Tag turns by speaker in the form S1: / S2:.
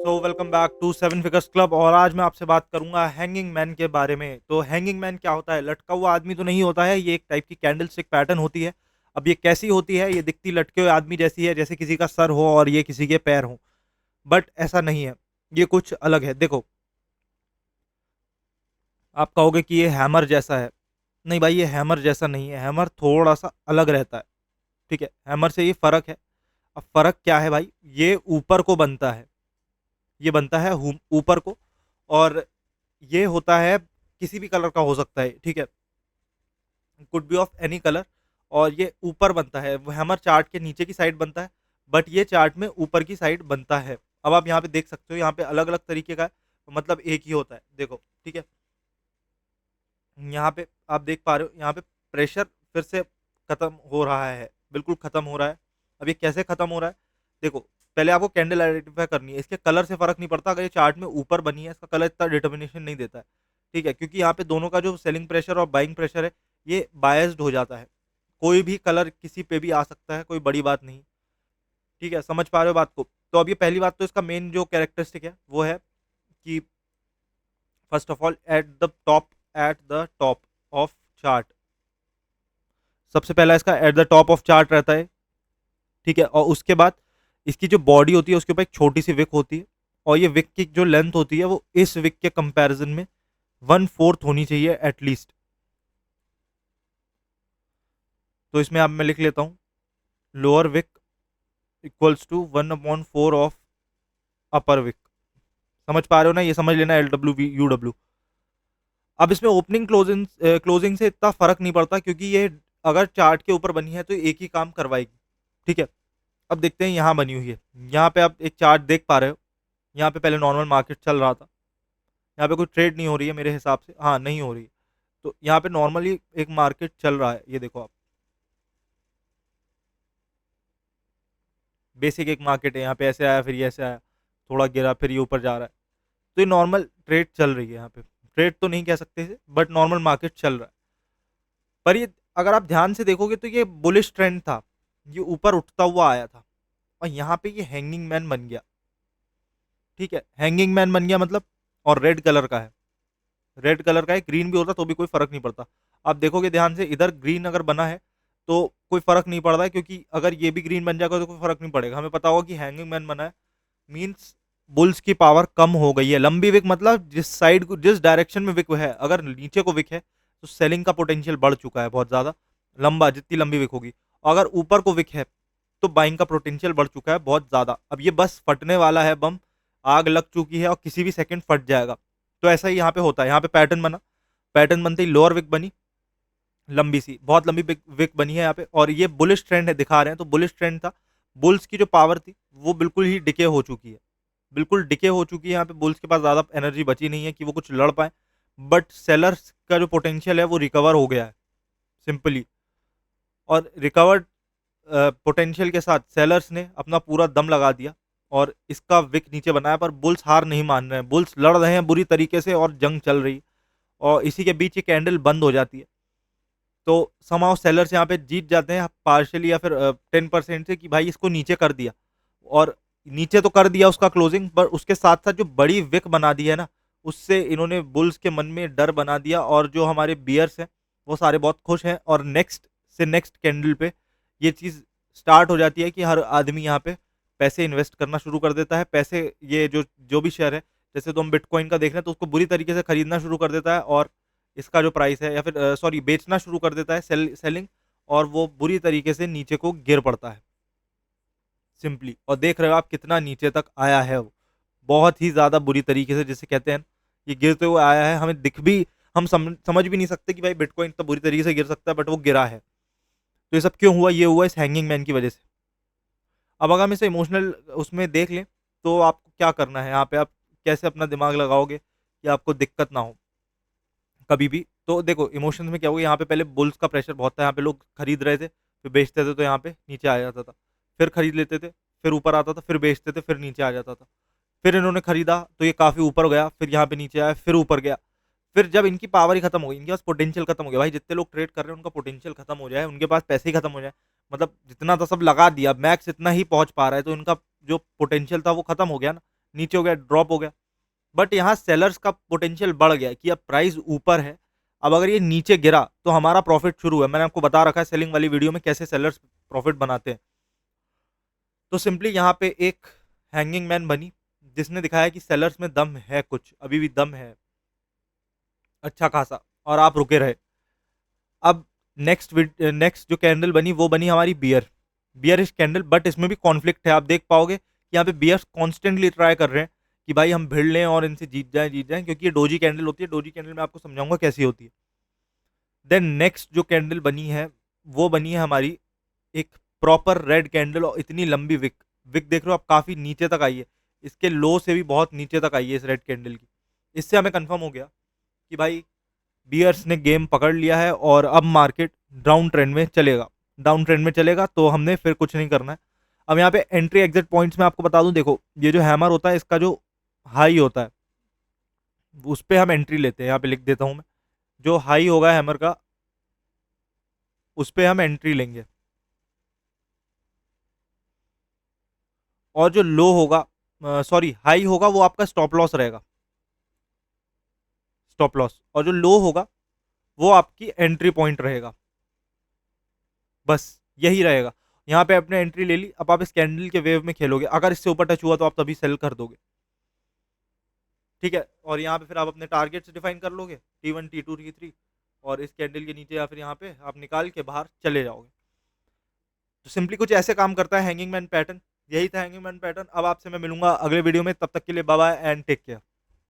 S1: तो welcome back to seven figures club और आज मैं आपसे बात करूंगा हैंगिंग मैन के बारे में। तो हैंगिंग मैन क्या होता है? लटका हुआ आदमी तो नहीं होता है, ये एक टाइप की कैंडल स्टिक पैटर्न होती है। अब ये कैसी होती है? ये दिखती लटके हुए आदमी जैसी है, जैसे किसी का सर हो और ये किसी के पैर हो, बट ऐसा नहीं है। ये कुछ अलग है। देखो, आप कहोगे कि ये हैमर जैसा है। नहीं भाई, ये हैमर जैसा नहीं है। हैमर थोड़ा सा अलग रहता है। ठीक है, हैमर से ये फर्क है। अब फर्क क्या है भाई? ये ऊपर को बनता है, ये बनता है ऊपर को, और ये होता है किसी भी कलर का हो सकता है। ठीक है, could be of any colour. और ये ऊपर बनता है, वो हैमर चार्ट के नीचे की साइड बनता है, बट ये चार्ट में ऊपर की साइड बनता है। अब आप यहाँ पे देख सकते हो, यहाँ पे अलग अलग तरीके का है, मतलब एक ही होता है। देखो, ठीक है, यहाँ पे आप देख पा रहे हो, यहाँ पे प्रेशर फिर से खत्म हो रहा है, बिल्कुल खत्म हो रहा है। अब ये कैसे खत्म हो रहा है? देखो, पहले आपको कैंडल आइडेंटिफाई करनी है। इसके कलर से फर्क नहीं पड़ता। अगर ये चार्ट में ऊपर बनी है, इसका कलर इतना डिटर्मिनेशन नहीं देता है। ठीक है, क्योंकि यहाँ पे दोनों का जो सेलिंग प्रेशर और बाइंग प्रेशर है, ये बायस्ड हो जाता है। कोई भी कलर किसी पे भी आ सकता है, कोई बड़ी बात नहीं। ठीक है, समझ पा रहे हो बात को? तो अब ये पहली बात, तो इसका मेन जो कैरेक्टरिस्टिक है वो है कि first of all at the top of chart, सबसे पहला इसका at the top of chart रहता है। ठीक है, और उसके बाद इसकी जो बॉडी होती है उसके ऊपर एक छोटी सी विक होती है, और ये विक की जो लेंथ होती है वो इस विक के कंपैरिजन में 1/4 होनी चाहिए एटलीस्ट। तो इसमें अब मैं लिख लेता हूँ, lower wick equals to 1/4 of upper wick. समझ पा रहे हो ना? ये समझ लेना, LWU। अब इसमें ओपनिंग क्लोजिंग क्लोजिंग से इतना फर्क नहीं पड़ता, क्योंकि ये अगर चार्ट के ऊपर बनी है तो एक ही काम करवाएगी। ठीक है, अब देखते हैं यहाँ बनी हुई है। यहाँ पे आप एक चार्ट देख पा रहे हो, यहाँ पे पहले नॉर्मल मार्केट चल रहा था। यहाँ पे कोई ट्रेड नहीं हो रही है मेरे हिसाब से, हाँ नहीं हो रही है। तो यहाँ पे नॉर्मली एक मार्केट चल रहा है, ये देखो आप, बेसिक एक मार्केट है। यहाँ पे ऐसे आया, फिर ये ऐसे आया, थोड़ा गिरा, फिर ये ऊपर जा रहा है। तो ये नॉर्मल ट्रेड चल रही है। यहाँ पे ट्रेड तो नहीं कह सकते इसे, बट नॉर्मल मार्केट चल रहा है। पर ये अगर आप ध्यान से देखोगे तो ये बुलिश ट्रेंड था, ये ऊपर उठता हुआ आया था, और यहाँ पे ये हैंगिंग मैन बन गया। ठीक है, हैंगिंग मैन बन गया मतलब, और रेड कलर का है। रेड कलर का है, ग्रीन भी होता तो भी कोई फर्क नहीं पड़ता। आप देखोगे ध्यान से, इधर ग्रीन अगर बना है तो कोई फर्क नहीं पड़ रहा है, क्योंकि अगर ये भी ग्रीन बन जाएगा तो कोई फर्क नहीं पड़ेगा। हमें पता होगा कि हैंगिंग मैन बना है, मीन्स बुल्स की पावर कम हो गई है। लंबी विक मतलब जिस साइड को, जिस डायरेक्शन में विक है, अगर नीचे को विक है तो सेलिंग का पोटेंशियल बढ़ चुका है बहुत ज्यादा। लंबा, जितनी लंबी विक होगी, और अगर ऊपर को विक है तो बाइंग का पोटेंशियल बढ़ चुका है बहुत ज्यादा। अब ये बस फटने वाला है बम, आग लग चुकी है और किसी भी सेकंड फट जाएगा। तो ऐसा ही यहाँ पे होता है। यहाँ पे पैटर्न बना, पैटर्न बनते ही लोअर विक बनी, लंबी सी, बहुत लंबी विक बनी है यहाँ पे, और ये बुलिश ट्रेंड है दिखा रहे हैं, तो बुलिश ट्रेंड था। बुल्स की जो पावर थी वो बिल्कुल ही डिके हो चुकी है, बिल्कुल डिके हो चुकी है। यहाँ पे बुल्स के पास ज्यादा एनर्जी बची नहीं है कि वो कुछ लड़ पाए, बट सेलर्स का जो पोटेंशियल है वो रिकवर हो गया है सिंपली। और रिकवर्ड पोटेंशियल के साथ सेलर्स ने अपना पूरा दम लगा दिया, और इसका विक नीचे बनाया। पर बुल्स हार नहीं मान रहे हैं, बुल्स लड़ रहे हैं बुरी तरीके से, और जंग चल रही है, और इसी के बीच ये कैंडल बंद हो जाती है। तो समाव सेलर्स यहाँ पे जीत जाते हैं पार्शियली, या फिर 10% से, कि भाई इसको नीचे कर दिया। और नीचे तो कर दिया उसका क्लोजिंग, पर उसके साथ साथ जो बड़ी विक बना दी है ना, उससे इन्होंने बुल्स के मन में डर बना दिया, और जो हमारे बियर्स हैं वो सारे बहुत खुश हैं। और नेक्स्ट से नेक्स्ट कैंडल पे ये चीज़ स्टार्ट हो जाती है कि हर आदमी यहाँ पे पैसे इन्वेस्ट करना शुरू कर देता है। पैसे, ये जो जो भी शेयर है, जैसे तो हम बिटकॉइन का देख रहे हैं, तो उसको बुरी तरीके से खरीदना शुरू कर देता है, और इसका जो प्राइस है, या फिर सॉरी, बेचना शुरू कर देता है, सेलिंग, और वो बुरी तरीके से नीचे को गिर पड़ता है सिंपली। और देख रहे हो आप कितना नीचे तक आया है वो, बहुत ही ज्यादा बुरी तरीके से, जिसे कहते हैं ये गिरते हुए आया है। हमें दिख भी, हम समझ भी नहीं सकते कि भाई बिटकॉइन इतना बुरी तरीके से गिर सकता है, बट वो गिरा है। तो ये सब क्यों हुआ? ये हुआ इस हैंगिंग मैन की वजह से। अब अगर हम इसे इमोशनल उसमें देख लें, तो आपको क्या करना है यहाँ पे, आप कैसे अपना दिमाग लगाओगे कि आपको दिक्कत ना हो कभी भी। तो देखो, इमोशंस में क्या हुआ, यहाँ पे पहले बुल्स का प्रेशर बहुत था, यहाँ पे लोग खरीद रहे थे, फिर बेचते थे, तो यहाँ पे नीचे आ जाता था। फिर खरीद लेते थे, फिर ऊपर आता था, फिर बेचते थे, फिर नीचे आ जाता था। फिर इन्होंने खरीदा तो ये काफी ऊपर गया, फिर यहाँ पे नीचे आया, फिर ऊपर गया। फिर जब इनकी पावर ही खत्म हो गई, इनके पास पोटेंशियल खत्म हो गया, भाई जितने लोग ट्रेड कर रहे हैं उनका पोटेंशियल खत्म हो जाए, उनके पास पैसे ही खत्म हो जाए, मतलब जितना था सब लगा दिया, मैक्स इतना ही पहुंच पा रहा है, तो इनका जो पोटेंशियल था वो खत्म हो गया ना। नीचे हो गया, ड्रॉप हो गया। बट यहाँ सेलर्स का पोटेंशियल बढ़ गया कि अब प्राइस ऊपर है, अब अगर ये नीचे गिरा तो हमारा प्रॉफिट शुरू है। मैंने आपको बता रखा है सेलिंग वाली वीडियो में कैसे सेलर्स प्रॉफिट बनाते हैं। तो सिंपली यहाँ पे एक हैंगिंग मैन बनी जिसने दिखाया कि सेलर्स में दम है, कुछ अभी भी दम है अच्छा खासा, और आप रुके रहे। अब नेक्स्ट जो कैंडल बनी वो बनी हमारी बियरिश कैंडल, बट इसमें भी कॉन्फ्लिक्ट है। आप देख पाओगे कि यहाँ पे बियर्स कॉन्स्टेंटली ट्राई कर रहे हैं कि भाई हम भिड़ लें और इनसे जीत जाएं, क्योंकि ये डोजी कैंडल होती है। डोजी कैंडल में आपको समझाऊंगा कैसी होती है। देन नेक्स्ट जो कैंडल बनी है वो बनी है हमारी एक प्रॉपर रेड कैंडल, और इतनी लंबी विक विक देख रहे हो आप, काफी नीचे तक आई है। इसके लो से भी बहुत नीचे तक आई है इस रेड कैंडल की। इससे हमें कंफर्म हो गया कि भाई बियर्स ने गेम पकड़ लिया है और अब मार्केट डाउन ट्रेंड में चलेगा। डाउन ट्रेंड में चलेगा तो हमने फिर कुछ नहीं करना है। अब यहाँ पे एंट्री एग्जिट पॉइंट्स में आपको बता दूं, देखो ये जो हैमर होता है इसका जो हाई होता है उस पर हम एंट्री लेते हैं। यहाँ पे लिख देता हूं मैं, जो हाई होगा हैमर का उस पर हम एंट्री लेंगे, और जो लो होगा, सॉरी हाई होगा वो आपका स्टॉप लॉस रहेगा, स्टॉप लॉस, और जो लो होगा वो आपकी एंट्री पॉइंट रहेगा। बस यही रहेगा। यहाँ पे आपने एंट्री ले ली, अब आप इस कैंडल के वेव में खेलोगे। अगर इससे ऊपर टच हुआ तो आप तभी सेल कर दोगे, ठीक है। और यहाँ पे फिर आप अपने टारगेट्स डिफाइन कर लोगे, T1 T2 T3, और इस कैंडल के नीचे या फिर यहाँ पे आप निकाल के बाहर चले जाओगे। तो सिंपली कुछ ऐसे काम करता है हैंगिंग मैन पैटर्न। यही था हैंगिंग मैन पैटर्न। अब आपसे मैं मिलूंगा अगले वीडियो में, तब तक के लिए bye bye and take care.